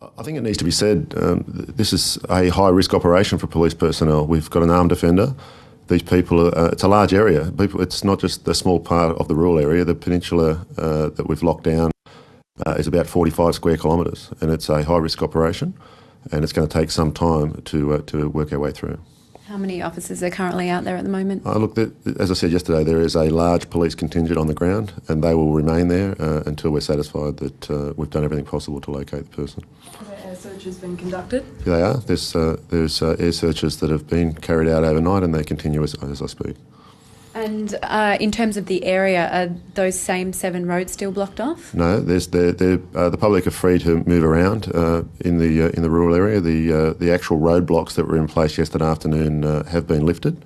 I think it needs to be said, this is a high-risk operation for police personnel. We've got an armed offender. These people, it's a large area. It's not just a small part of the rural area. The peninsula that we've locked down is about 45 square kilometres, and it's a high-risk operation, and it's going to take some time to work our way through. How many officers are currently out there at the moment? Look, as I said yesterday, there is a large police contingent on the ground, and they will remain there until we're satisfied that we've done everything possible to locate the person. Have air searches been conducted? Yeah, they are. There's air searches that have been carried out overnight, and they continue as I speak. And in terms of the area, are those same 7 roads still blocked off? No, the public are free to move around in the rural area. The actual roadblocks that were in place yesterday afternoon have been lifted,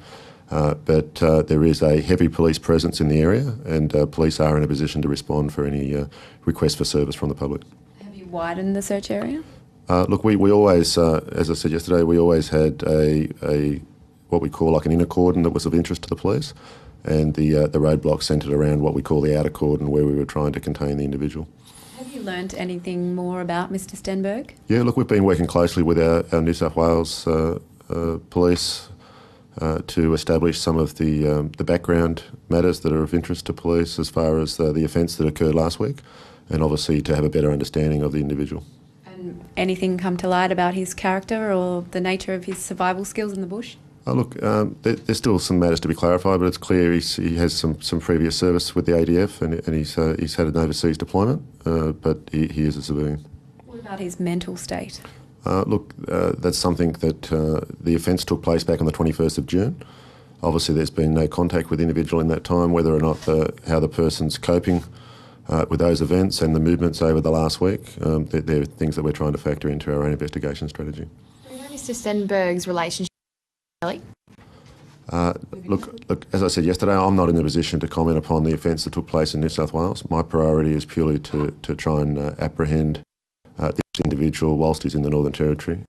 but there is a heavy police presence in the area, and police are in a position to respond for any request for service from the public. Have you widened the search area? Look, we always, as I said yesterday, we always had a what we call like an inner cordon that was of interest to the police, and the roadblocks centred around what we call the outer cordon, where we were trying to contain the individual. Have you learnt anything more about Mr Stenberg? Yeah, look, we've been working closely with our New South Wales police to establish some of the background matters that are of interest to police as far as the offence that occurred last week, and obviously to have a better understanding of the individual. And anything come to light about his character or the nature of his survival skills in the bush? Look, there's still some matters to be clarified, but it's clear he has some previous service with the ADF, and he's had an overseas deployment, but he is a civilian. What about his mental state? Look, that's something that the offence took place back on the 21st of June. Obviously, there's been no contact with the individual in that time, whether or not how the person's coping with those events and the movements over the last week. They're things that we're trying to factor into our own investigation strategy. Do you know Mr Stenberg's relationship? Look, as I said yesterday, I'm not in a position to comment upon the offence that took place in New South Wales. My priority is purely to try and apprehend this individual whilst he's in the Northern Territory.